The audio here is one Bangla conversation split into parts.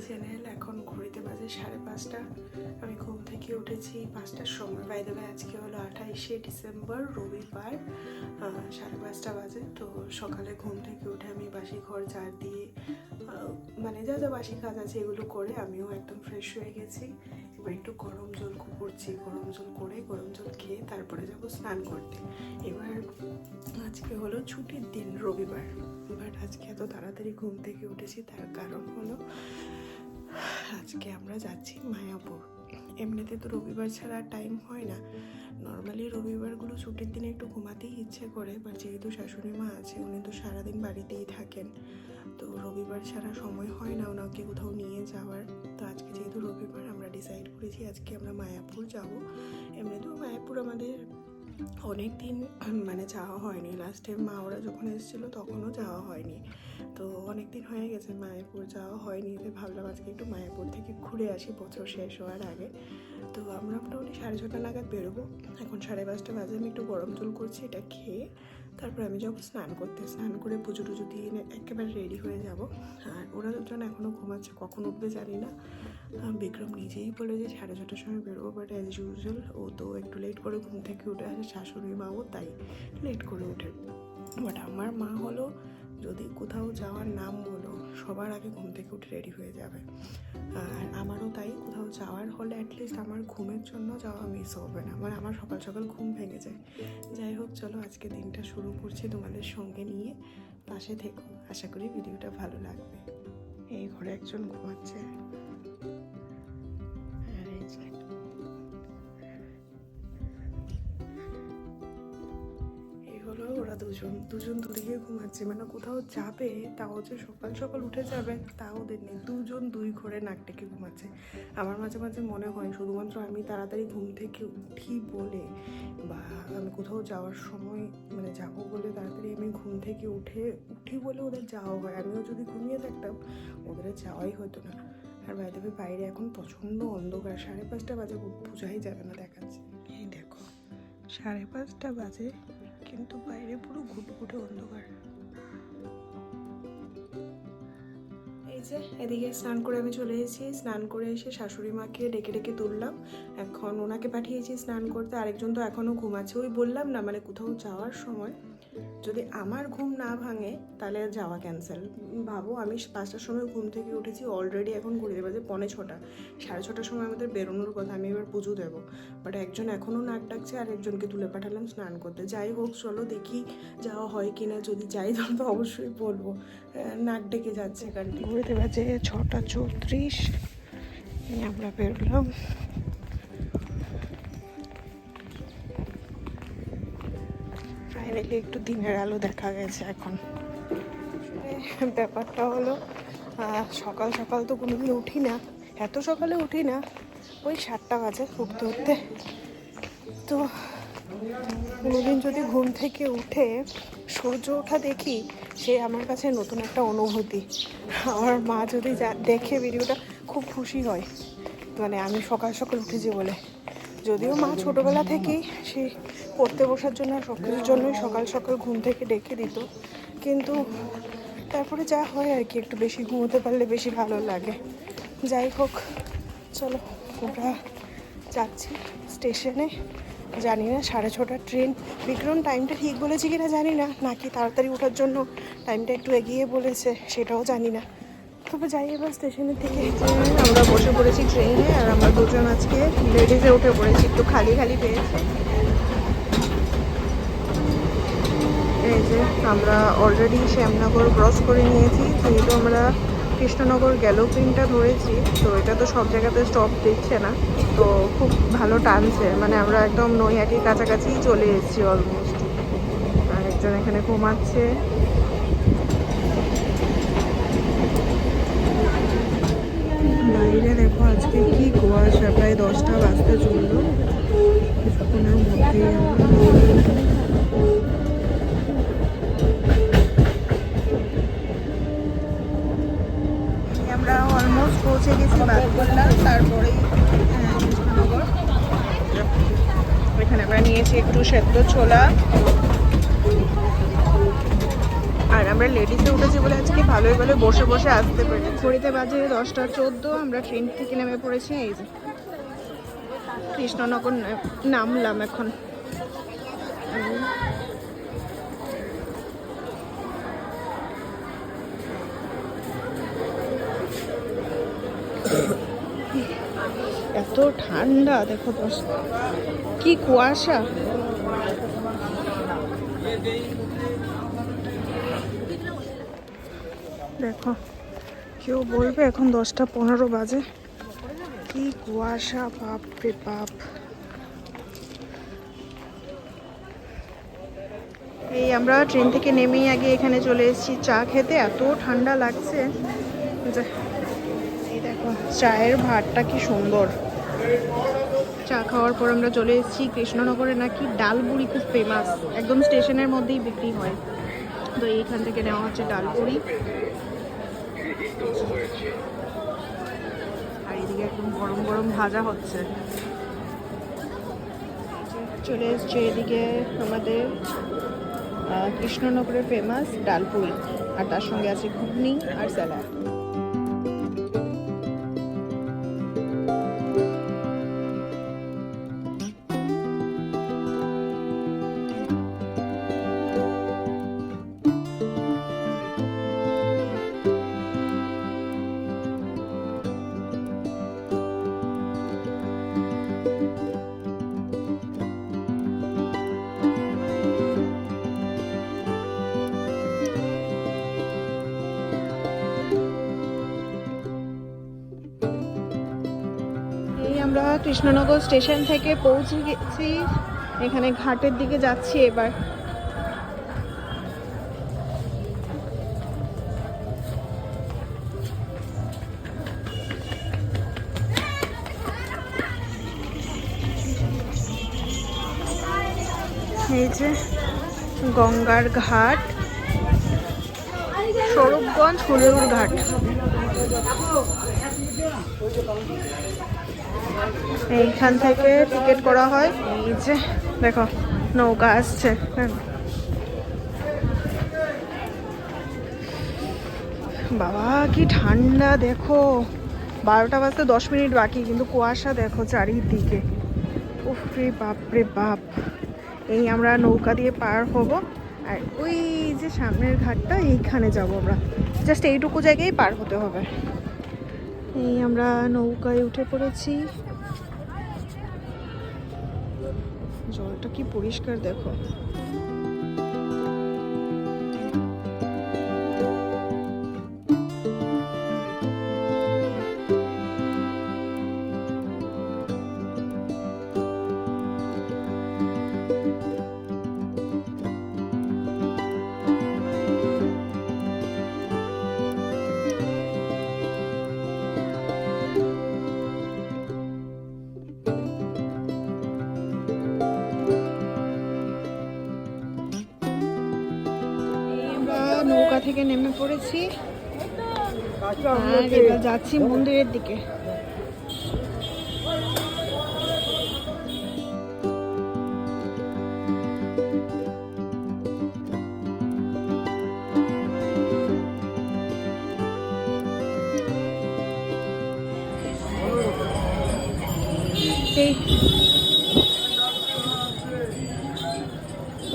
চ্যানেল। এখন ঘড়িতে বাজে 5:30। আমি ঘুম থেকে উঠেছি 5টার সময়। বাই দ্য ওয়ে আজকে হলো 28শে ডিসেম্বর, রবিবার। 5:30 বাজে। তো সকালে ঘুম থেকে উঠে আমি বাসি ঘর ঝাড় দিয়ে মানে যা যা বাসি কাজ আছে এগুলো করে আমিও একদম ফ্রেশ হয়ে গেছি। এবার একটু গরম জল করছি, গরম জল করে গরম জল খেয়ে তারপরে যাব স্নান করতে। এবার আজকে হলো ছুটির দিন, রবিবার। বাট আজকে এত তাড়াতাড়ি ঘুম থেকে উঠেছি তার কারণ হলো আজকে আমরা যাচ্ছি মায়াপুর। এমনিতে তো রবিবার ছাড়া টাইম হয় না। নর্মালি রবিবারগুলো ছুটির দিনে একটু ঘুমাতেই ইচ্ছে করে, বাট যেহেতু শাশুড়ি মা আছে উনি তো সারাদিন বাড়িতেই থাকেন, তো রবিবার ছাড়া সময় হয় না ওনাকে কোথাও নিয়ে যাওয়ার। তো আজকে যেহেতু রবিবার আমরা ডিসাইড করেছি আজকে আমরা মায়াপুর যাব। এমনিতেও মায়াপুর আমাদের অনেক দিন মানে যাওয়া হয়নি। লাস্ট টাইম মা ওরা যখন এসেছিলো তখনও যাওয়া হয়নি, তো অনেক দিন হয়ে গেছে মায়াপুর যাওয়া হয়নি। তাই ভাবলাম আজকে একটু মায়াপুর থেকে ঘুরে আসি বছর শেষ হওয়ার আগে। তো আমরা মোটামুটি 6:30 নাগাদ বেরোবো। এখন 5:30 বাজে। আমি একটু গরম জল করছি, এটা খেয়ে তারপর আমি যাবো স্নান করতে। স্নান করে পুজো টুজো দিয়ে একেবারে রেডি হয়ে যাব। আর ওরা দুজন এখনও ঘুমাচ্ছে, কখন উঠবে জানি না। বিক্রম নিজেই বলে যে 6:30টার সময় বেরোবো, বাট অ্যাজ ইউজুয়াল ও তো একটু লেট করে ঘুম থেকে উঠে আসে। শাশুড়ি মাও তাই লেট করে ওঠে। বাট আমার মা হলো যদি কোথাও যাওয়ার নাম বলো সবার আগে ঘুম থেকে উঠে রেডি হয়ে যাবে। আর আমারও তাই, কোথাও যাওয়ার হলে অ্যাটলিস্ট আমার ঘুমের জন্য যাওয়া মিস হবে না, মানে আমার সকাল সকাল ঘুম ভেঙে যায়। যাই হোক, চলো আজকে দিনটা শুরু করছি তোমাদের সঙ্গে নিয়ে। পাশে থেকো, আশা করি ভিডিওটা ভালো লাগবে। এই ঘরে একজন ঘুমাচ্ছে। ওরা দুজন দূরে ঘুমাচ্ছে, মানে কোথাও যাবে তাও যে সকাল সকাল উঠে যাবে তা ওদের নেই। দুজন দুই ঘরে নাক ডেকে ঘুমাচ্ছে। আমার মাঝে মাঝে মনে হয় শুধুমাত্র আমি তাড়াতাড়ি ঘুম থেকে উঠি বলে, বা আমি কোথাও যাওয়ার সময় মানে যাবো বলে তাড়াতাড়ি আমি ঘুম থেকে উঠি বলে ওদের যাওয়া হয়। আমিও যদি ঘুমিয়ে থাকতাম ওদের যাওয়াই হতো না। আর বাইরে এখন প্রচণ্ড অন্ধকার। 5:30 বাজে, বোঝাই যাবে না দেখাচ্ছে। এই দেখো 5:30 বাজে, কিন্তু বাইরে পুরো ঘুটঘুটে অন্ধকার। এই যে এদিকে স্নান করে আমি চলে এসেছি। স্নান করে এসে শাশুড়ি মাকে ডেকে ডেকে তুললাম। এখন ওনাকে পাঠিয়েছি স্নান করতে। আরেকজন তো এখনও ঘুমাচ্ছে। ওই বললাম না, মানে কোথাও যাওয়ার সময় যদি আমার ঘুম না ভাঙে তাহলে যাওয়া ক্যান্সেল। ভাবো আমি 5টার সময় ঘুম থেকে উঠেছি, অলরেডি এখন ঘুরে বাজে 6:45। 6:30টার সময় আমাদের বেরোনোর কথা, আমি এবার পুজো দেবো। বাট একজন এখনও নাক ডাকছে, আর একজনকে তুলে পাঠালাম স্নান করতে। যাই হোক, চলো দেখি যাওয়া হয় কিনা। যদি যাই তাহলে তো অবশ্যই বলবো। নাক ডেকে যাচ্ছে কারণ ঘুরতে বাজে 6:34। আমরা বেরোলাম। ফাইনালি একটু দিনের আলো দেখা গেছে এখন। ব্যাপারটা হলো সকাল সকাল তো কোনোদিন উঠি না, এত সকালে উঠি না। ওই 7টা বাজে উঠতে উঠতে। তো কোনোদিন যদি ঘুম থেকে উঠে সূর্য ওঠা দেখি, সে আমার কাছে নতুন একটা অনুভূতি। আমার মা যদি দেখে ভিডিওটা খুব খুশি হয়, মানে আমি সকাল সকাল উঠেছি বলে। যদিও মা ছোটোবেলা থেকেই সে পড়তে বসার জন্য সব কিছুর জন্যই সকাল সকাল ঘুম থেকে ডেকে দিত, কিন্তু তারপরে যা হয় আর কি, একটু বেশি ঘুমোতে পারলে বেশি ভালো লাগে। যাই হোক, চলো আমরা যাচ্ছি স্টেশনে। জানি না 6:30 ট্রেন। বিক্রম টাইমটা ঠিক বলেছি কিনা জানি না, নাকি তাড়াতাড়ি ওঠার জন্য টাইমটা একটু এগিয়ে বলেছে সেটাও জানি না। তবে যাই এবার স্টেশনের থেকে। আমরা বসে পড়েছি ট্রেনে, আর আমরা দুজন আজকে লেডিজে উঠে পড়েছি, একটু খালি খালি পেয়েছে। এই যে আমরা অলরেডি শ্যামনগর ক্রস করে নিয়েছি। যেহেতু আমরা কৃষ্ণনগর গ্যালোপিনটা ধরেছি, তো এটা তো সব জায়গাতে স্টপ দিচ্ছে না, তো খুব ভালো টানছে। মানে আমরা একদম নৈহাটির কাছাকাছিই চলে এসেছি অলমোস্ট। আর একজন এখানে ঘুমাচ্ছে। বাইরে দেখো আজকে কি কুয়াশা। প্রায় 10টা বাজতে চললো, কিছুক্ষণের মধ্যেই পৌঁছে গেছি বাদগোল্লা, তারপরেই কৃষ্ণনগর। এখানে আমরা নিয়েছি একটু সেদ্ধ ছোলা, আর আমরা লেডিসে উঠেছি বলে আজকে ভালোই ভালো বসে বসে আসতে পেরেছি। ঘড়িতে বাজে 10টা 14, আমরা ট্রেন থেকে নেমে পড়েছি। এই যে কৃষ্ণনগর নামলাম এখন। এত ঠান্ডা দেখো, কি কুয়াশা। দেখো, কেউ বলবে এখন 10টা 15 বাজে, কি কুয়াশা, বাপ রে বাপ। এই আমরা ট্রেন থেকে নেমেই আগে এখানে চলে এসেছি চা খেতে, এত ঠান্ডা লাগছে। এই দেখো চায়ের ভাতটা কি সুন্দর। চা খাওয়ার পর আমরা চলে এসেছি কৃষ্ণনগরে, নাকি ডালপুরি খুব ফেমাস, একদম স্টেশনের মধ্যেই বিক্রি হয়। তো এইখান থেকে নেওয়া হচ্ছে ডালপুরি, আর এদিকে একদম গরম গরম ভাজা হচ্ছে। চলে এসছে এদিকে আমাদের কৃষ্ণনগরের ফেমাস ডালপুরি, আর তার সঙ্গে আছে ঘুগনি আর স্যালাড। আমরা কৃষ্ণনগর স্টেশন থেকে পৌঁছে গেছি, এখানে ঘাটের দিকে যাচ্ছি এবার। এই যে গঙ্গার ঘাট, স্বরূপগঞ্জ হুলেউর ঘাট। এইখান থেকে টিকিট করা হয়। এই যে দেখো নৌকা আসছে। বাবা কি ঠান্ডা দেখো, 12টা বাজতে 10 মিনিট বাকি, কিন্তু কুয়াশা দেখো চারিদিকে। উফ রে বাপ রে বাপ। এই আমরা নৌকা দিয়ে পার হব, আর ওই যে সামনের ঘাটটা, এইখানে যাব আমরা। জাস্ট এইটুকু জায়গায় পার হতে হবে। এই আমরা নৌকায় উঠে পড়েছি। জলটা কি পরিষ্কার দেখো। নৌকা থেকে নেমে পড়েছি, আর এবার যাচ্ছি মন্দিরের দিকে।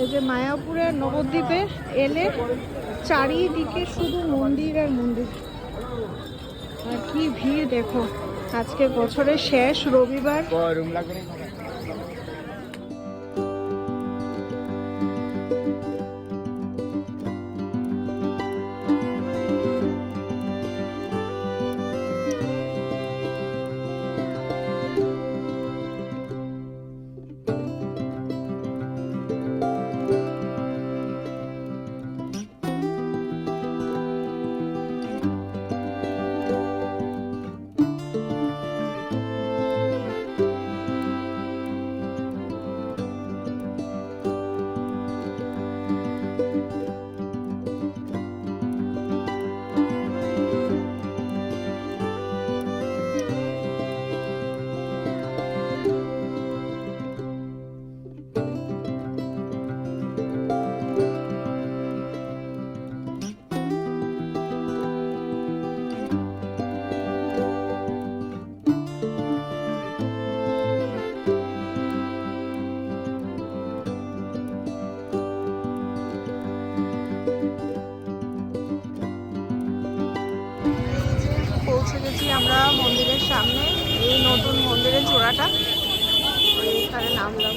এই যে মায়াপুরের নবদ্বীপে এলে চারিদিকে শুধু মন্দির আর মন্দির, আর কি ভিড় দেখো। আজকে বছরের শেষ রবিবার। আমরা মন্দিরের সামনে, এই নতুন মন্দিরের জোড়াটা, এখানে নামলাম।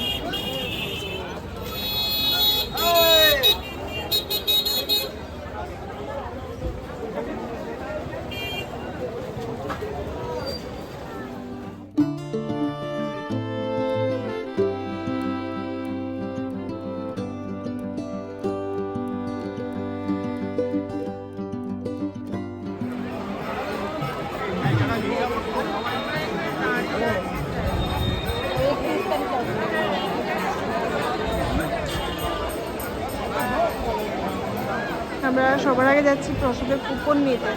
আমরা সবার আগে যাচ্ছি প্রসাদের কুপন নিতে।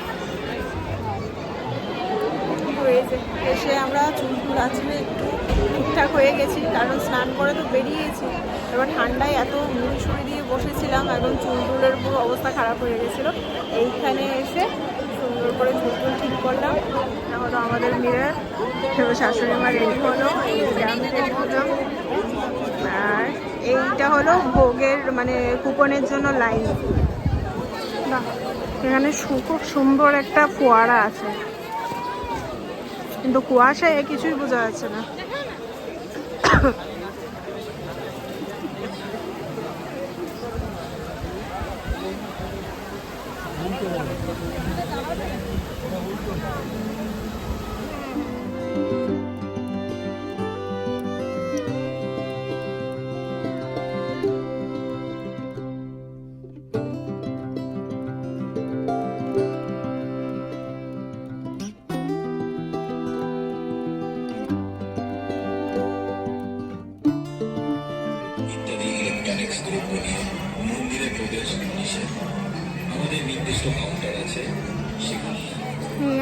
এসে আমরা চুল আছে একটু ঠিকঠাক হয়ে গেছি, কারণ স্নান করে তো বেরিয়েছি, এবার ঠান্ডায় এত মুড়ি সুড়ি দিয়ে বসেছিলাম, এখন চুলের পুরো অবস্থা খারাপ হয়ে গেছিলো। এইখানে এসে সুন্দর করে চুল ঠিক করলাম। হলো আমাদের মিরর, শাশুড়ি মা রেডি হলো, এইটা আমি রেডি হলাম। আর এইটা হলো ভোগের মানে কুপনের জন্য লাইন। এখানে খুব সুন্দর একটা ফোয়ারা আছে, কিন্তু কুয়াশায় কিছুই বোঝা যাচ্ছে না।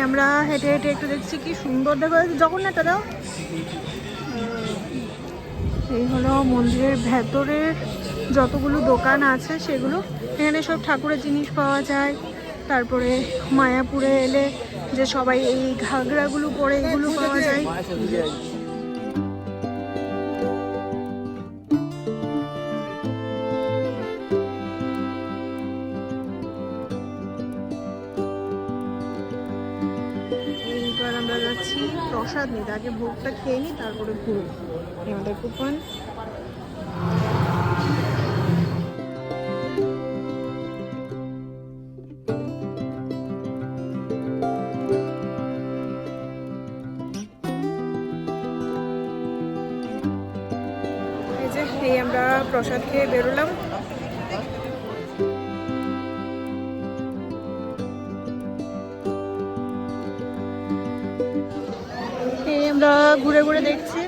আমরা হেঁটে হেঁটে একটু দেখছি কি সুন্দর দেখা যাচ্ছে, জগন্নাথটা দাও। এই হলো মন্দিরের ভেতরের যতগুলো দোকান আছে সেগুলো, এখানে সব ঠাকুরের জিনিস পাওয়া যায়। তারপরে মায়াপুরে এলে যে সবাই এই ঘাগরাগুলো পরে এগুলো পাওয়া যায়। আমরা যাচ্ছি প্রসাদ নিতে, আগে ভোগটা খেয়ে নিই তারপরে ঘুরবো। আমাদের কুপন এই যে, এই আমরা প্রসাদ খেয়ে বেরোলাম। আমরা ঘুরে ঘুরে দেখছি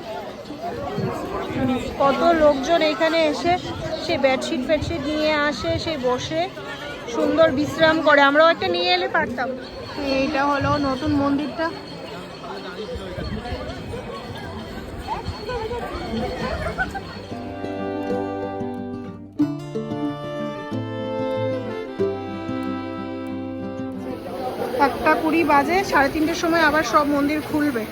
কত লোকজন এখানে এসে সেই বেডশিট ফেডশিট নিয়ে আসে, সেই বসে সুন্দর বিশ্রাম করে। আমরাও একটা নিয়ে এলে পারতাম। এইটা হলো নতুন মন্দিরটা। একটা 20 বাজে, 3:30টার সময় আবার সব মন্দির খুলবে।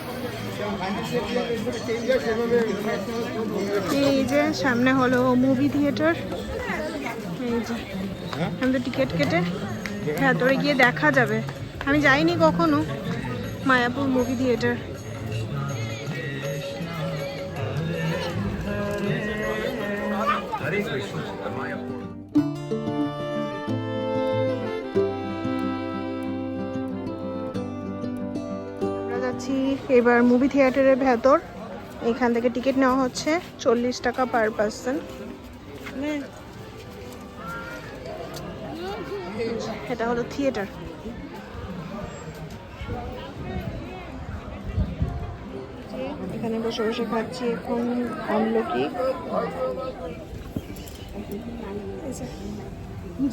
এই যে সামনে হলো মুভি থিয়েটার, এই যে আমাদের টিকিট কেটে ভেতরে গিয়ে দেখা যাবে। আমি যাইনি কখনো মায়াপুর মুভি থিয়েটার। এবার মুভি থিয়েটারের ভেতর, এখান থেকে টিকিট নেওয়া হচ্ছে 40 টাকা পার পার্সন। এটা হলো থিয়েটার। এখানে বসে বসে খাচ্ছি এখন আমলকি।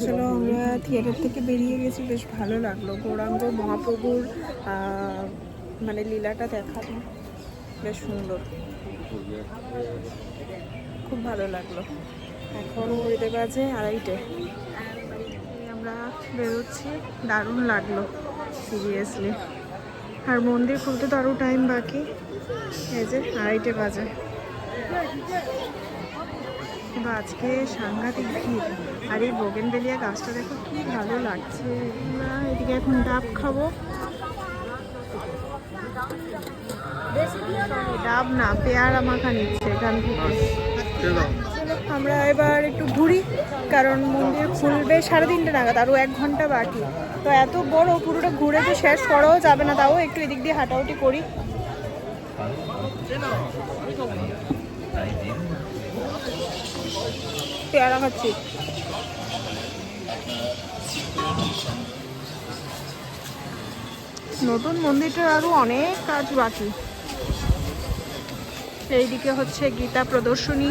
চলো, আমরা থিয়েটার থেকে বেরিয়ে গেছি, বেশ ভালো লাগলো। গৌরাঙ্গ মহাপ্রভুর মানে লীলাটা দেখানো বেশ সুন্দর, খুব ভালো লাগলো। এখন ঘুরতে বাজে 2:30। আমরা বেরোচ্ছি, দারুণ লাগলো সিরিয়াসলি। আর মন্দির খুলতে তো আরও টাইম বাকি। এই যে 2:30 বাজে, কিন্তু আজকে সাংঘাতিক ভিড়। আর এই বোগেনভেলিয়া গাছটা দেখো কি ভালো লাগছে। আমরা এদিকে এখন ডাব খাবো। ডাব না, পেয়ারা মাখা নিচ্ছে এখান থেকে। আমরা এবার একটু ঘুরি, কারণ মন্দির খুলবে 3:30 নাগাদ, আরও 1 ঘন্টা বাকি। তো এত বড়, পুরোটা ঘুরে তো শেষ করাও যাবে না, তাও একটু এদিক দিয়ে হাঁটাহাঁটি করি। পেয়ারা খাচ্ছি। নতুন মন্দিরটার আরো অনেক কাজ বাকি। এইদিকে হচ্ছে গীতা প্রদর্শনী,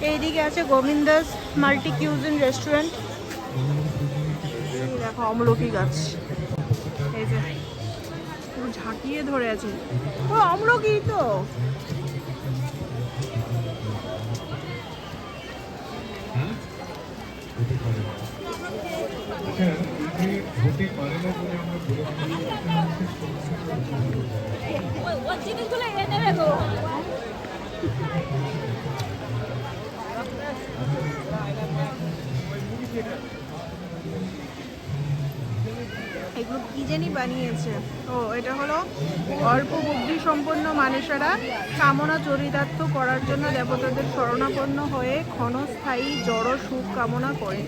এইদিকে আছে গোবিন্দাস মাল্টি কিউজিন রেস্টুরেন্ট। দেখো আমলকি গাছ, এই যে পুরো ঝাঁকিয়ে ধরে আছে। ও আমলকি তো। এগুলো কি জানি বানিয়েছে। ও এটা হলো অল্প বুদ্ধি সম্পন্ন মানুষেরা কামনা চরিতার্থ করার জন্য দেবতাদের শরণাপন্ন হয়ে ক্ষণস্থায়ী জড় সুখ কামনা করে।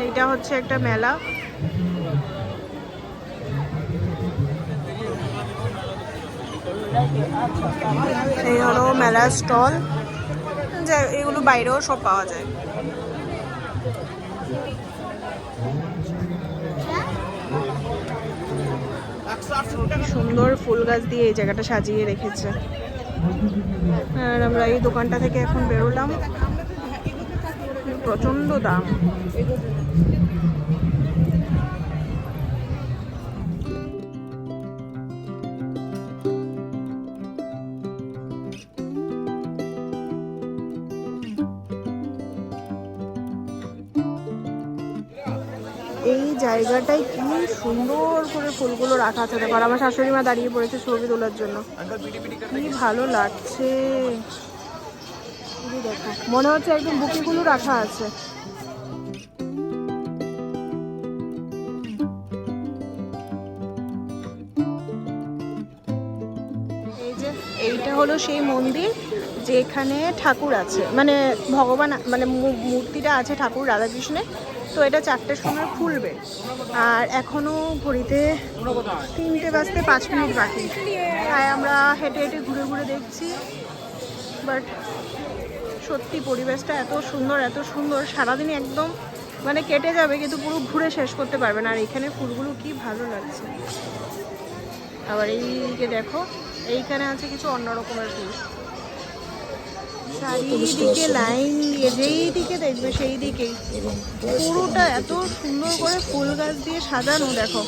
এইটা হচ্ছে একটা মেলা। এই হলো মেলার স্টল, যে এগুলো বাইরেও সব পাওয়া যায়। সুন্দর ফুল গাছ দিয়ে এই জায়গাটা সাজিয়ে রেখেছে। আর আমরা এই দোকানটা থেকে এখন বেরোলাম, প্রচন্ড দাম। এই জায়গাটায় কি সুন্দর করে ফুলগুলো রাখা আছে। দেখো, আমার শাশুড়ি মা দাঁড়িয়ে পড়েছে ছবি তোলার জন্য, কি ভালো লাগছে। দেখো, মনে হচ্ছে একদম বুকেগুলো রাখা আছে। এই যে এইটা হলো সেই মন্দির যেখানে ঠাকুর আছে, মানে ভগবান, মানে মূর্তিটা আছে ঠাকুর রাধাকৃষ্ণের। তো এটা 4টের সময় খুলবে, আর এখনো ঘড়িতে 3টে বাজতে 5 মিনিট বাকি। তাই আমরা হেঁটে হেঁটে ঘুরে ঘুরে দেখছি। বাট সত্যি পরিবেশটা এত সুন্দর, এত সুন্দর, সারাদিন একদম মানে কেটে যাবে, কিন্তু পুরো ঘুরে শেষ করতে পারবে না। আর এখানে ফুলগুলো কি ভালো লাগছে। আবার এইদিকে দেখো, এইখানে আছে কিছু অন্য রকমের ফুল। চারিদিকে লাইন দিয়ে যেই দিকে দেখবে সেই দিকেই পুরোটা এত সুন্দর করে ফুল গাছ দিয়ে সাজানো। দেখো,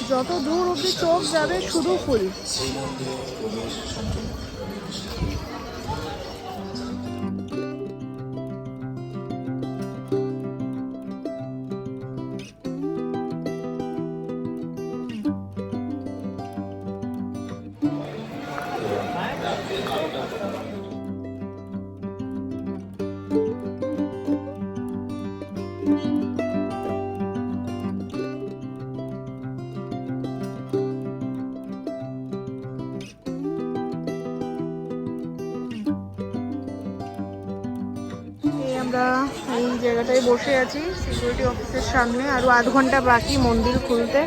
যত দূর অব্দি চোখ যাবে শুধু ফুল। আমরা এই জায়গাটায় বসে আছি সিকিউরিটি অফিসের সামনে। আরও আধ ঘন্টা বাকি মন্দির খুলতে।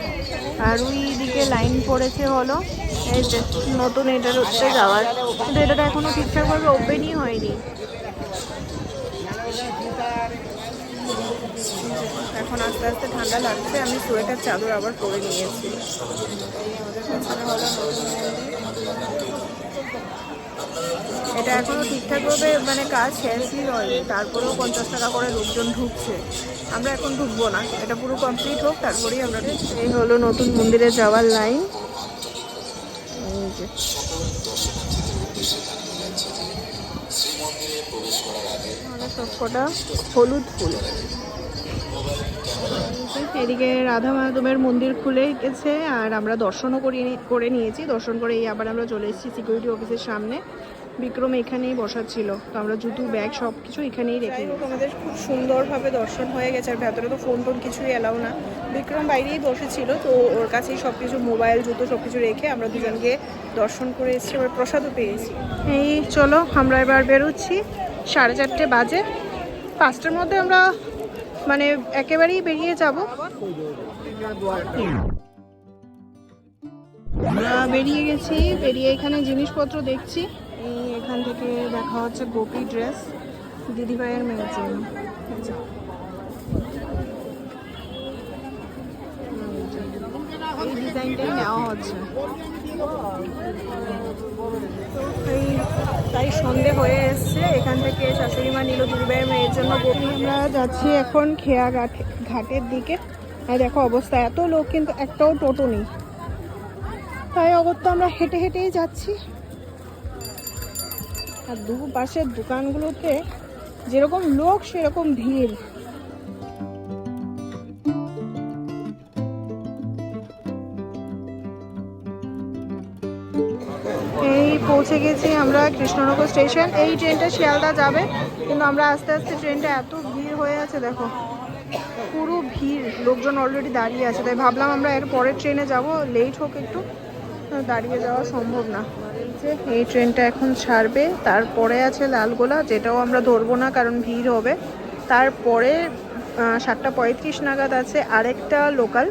আর ওই দিকে লাইন পড়েছে হলো এই যে নতুন এটার হচ্ছে যাওয়ার, কিন্তু এটা এখনো ঠিকঠাকভাবে ওপেনই হয়নি। এখন আস্তে আস্তে ঠান্ডা লাগছে, আমি সোয়েটার চাদর আবার পরে নিয়েছি। এটা এখনো ঠিকঠাকভাবে মানে কাজ শেষই হয়নি, তারপরেও 50 টাকা করে লোকজন ঢুকছে। আমরা এখন ঢুকবো না, এটা পুরো কমপ্লিট হোক তারপরেই আমরা ঢুকবো। এই হলো নতুন মন্দিরে যাওয়ার লাইন। সবকটা হলুদ ফুল। এদিকে রাধা মাধবের মন্দির খুলে গেছে, আর আমরা দর্শনও করে নিয়েছি। দর্শন করেই আবার আমরা চলে এসেছি সিকিউরিটি অফিসের সামনে। বিক্রম এখানেই বসা ছিল, তো আমরা জুতো ব্যাগ সব কিছু এখানেই রেখে আমাদের খুব সুন্দরভাবে দর্শন হয়ে গেছে। আর ভেতরে তো ফোন টোন কিছুই এলাও না। বিক্রম বাইরেই বসেছিল, তো ওর কাছেই সব কিছু মোবাইল জুতো সব কিছু রেখে আমরা দুজন গিয়ে দর্শন করে এসেছি, এবার প্রসাদও পেয়েছি। এই চলো আমরা এবার বেরোচ্ছি, 4:30 বাজে। 5টার মধ্যে আমরা মানে একেবারেই বেরিয়ে যাব। আমরা বেরিয়ে গেছি, বেরিয়ে এখানে জিনিসপত্র দেখছি। এই এখান থেকে দেখা হচ্ছে গোপী ড্রেস দিদিভাইয়ের মেয়ের জন্য। এই ডিজাইনটাই নেওয়া হচ্ছে। এই তাই সন্ধে হয়ে এসছে, এখান থেকে শাশুড়ি মা নিল দিদিভাইয়ের মেয়ের জন্য গোপী। আমরা যাচ্ছি এখন খেয়া ঘাটের দিকে। আর দেখো অবস্থা, এত লোক কিন্তু একটাও টোটো নেই, তাই অগত্যা আমরা হেঁটে হেঁটেই যাচ্ছি। আর দুপাশের দোকানগুলোতে যেরকম লোক সেরকম ভিড়। এই পৌঁছে গেছি আমরা কৃষ্ণনগর স্টেশন। এই ট্রেনটা শিয়ালদা যাবে, কিন্তু আমরা আস্তে আস্তে ট্রেনটা এত ভিড় হয়ে আছে, দেখো পুরো ভিড়, লোকজন অলরেডি দাঁড়িয়ে আছে। তাই ভাবলাম আমরা এর পরের ট্রেনে যাব, লেট হোক একটু, দাঁড়িয়ে যাওয়া সম্ভব না। এই ট্রেনটা এখন ছাড়বে, তারপরে আছে লালগোলা, যেটাও আমরা ধরবো না কারণ ভিড় হবে। তারপরে 7:35 নাগাদ আছে আরেকটা লোকাল,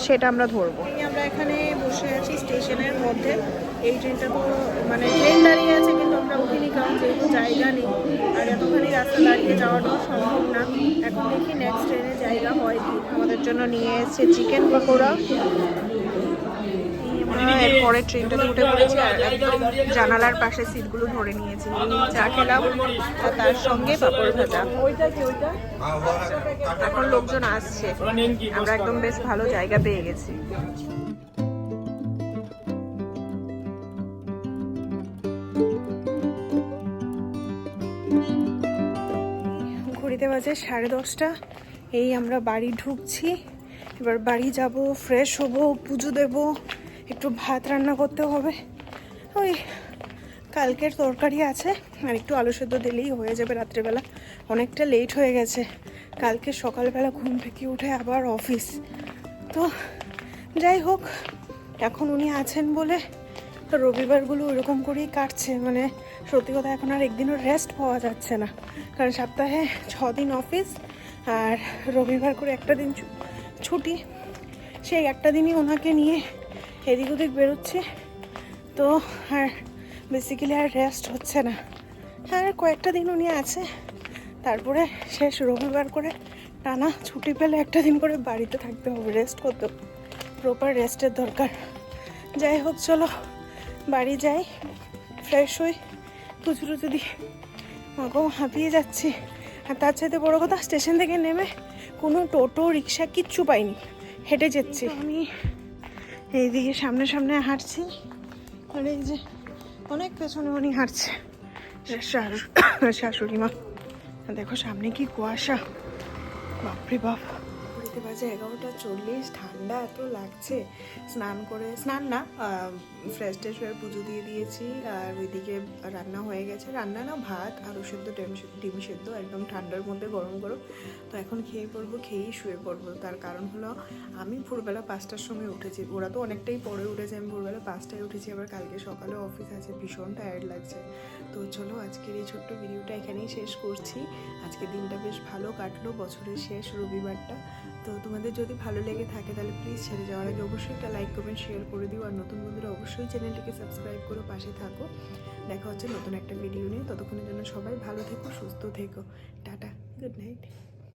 সেটা আমরা ধরবো। আমরা এখানে বসে আছি স্টেশনের মধ্যে। এই ট্রেনটা তো মানে ট্রেন দাঁড়িয়ে আছে, কিন্তু আমরা উঠিনি কারণ যেহেতু জায়গা নেই, আর এতখানি রাস্তা দাঁড়িয়ে যাওয়াটাও সম্ভব না। এখন দেখি নেক্সট ট্রেনে জায়গা হয় কি। আমাদের জন্য নিয়ে এসেছে চিকেন পকোড়া। এরপরে ট্রেনটাতে উঠে পড়েছি আর একদম জানালার পাশে সিটগুলো ধরে নিয়েছি। চা খেলাম আর তার সঙ্গে পাঁপড় ভাজা। এখন লোকজন আসছে, আমরা একদম বেশ ভালো জায়গা পেয়ে গেছি। ঘড়িতে বাজে 10:30। এই আমরা বাড়ি ঢুকছি, এবার বাড়ি যাব, ফ্রেশ হব, পুজো দেব, একটু ভাত রান্না করতে হবে। ওই কালকের তরকারি আছে, আর একটু আলু সেদ্ধ দিলেই হয়ে যাবে রাত্রেবেলা। অনেকটা লেট হয়ে গেছে, কালকে সকালবেলা ঘুম থেকে উঠে আবার অফিস। তো যাই হোক, এখন উনি আছেন বলে রবিবারগুলো ওরকম করেই কাটছে। মানে সত্যি কথা, এখন আর একদিনও রেস্ট পাওয়া যাচ্ছে না, কারণ সপ্তাহে 6 দিন অফিস আর রবিবার করে একটা দিন ছুটি। সেই একটা দিনই ওনাকে নিয়ে এদিক ওদিক বেরোচ্ছে, তো আর বেসিক্যালি আর রেস্ট হচ্ছে না। আর কয়েকটা দিন উনি আছে, তারপরে শেষ। রবিবার করে টানা ছুটি পেলে একটা দিন করে বাড়িতে থাকতে হবে, রেস্ট করতে হবে, প্রপার রেস্টের দরকার। যাই হোক, চলো বাড়ি যাই, ফ্রেশ হই, পুজো টুজো দিই। মাকেও হাঁপিয়ে যাচ্ছি। আর তার সাথে বড়ো কথা, স্টেশন থেকে নেমে কোনো টোটো রিক্সা কিচ্ছু পাইনি, হেঁটে যাচ্ছি। আমি এইদিকে সামনে সামনে হাঁটছি, আর এই যে অনেক পেছনে উনি হাঁটছে, শাশুড়ি মা। দেখো সামনে কি কুয়াশা, বাপরে বাপ। ঘড়িতে বাজে 11:40, ঠান্ডা এত লাগছে। স্নান না, ফ্রেশ ট্রেশ হয়ে পুজো দিয়ে দিয়েছি। আর ওইদিকে রান্না হয়ে গেছে, রান্না না ভাত, আলু সেদ্ধ, ডিম সেদ্ধ, একদম ঠান্ডার মধ্যে গরম গরম। তো এখন খেয়ে পড়বো, খেয়েই শুয়ে পড়বো। তার কারণ হলো আমি ভোরবেলা 5টার সময় উঠেছি, ওরা তো অনেকটাই পরে উঠেছে, আমি ভোরবেলা 5টায় উঠেছি। আবার কালকে সকালে অফিস আছে, ভীষণ টায়ার্ড লাগছে। তো চলো আজকের এই ছোট্ট ভিডিওটা এখানেই শেষ করছি। আজকের দিনটা বেশ ভালো কাটলো, বছরের শেষ রবিবারটা। তো তোমাদের যদি ভালো লেগে থাকে তাহলে প্লিজ ছেড়ে যাওয়ার আগে অবশ্যই একটা লাইক কমেন্ট শেয়ার করে দিও। আর নতুন বন্ধুরা অবশ্যই চ্যানেলটিকে সাবস্ক্রাইব করো, পাশে থাকো। দেখা হচ্ছে নতুন একটা ভিডিও নিয়ে। ততক্ষণের জন্য সবাই ভালো থেকো, সুস্থ থেকো। Tata, good night.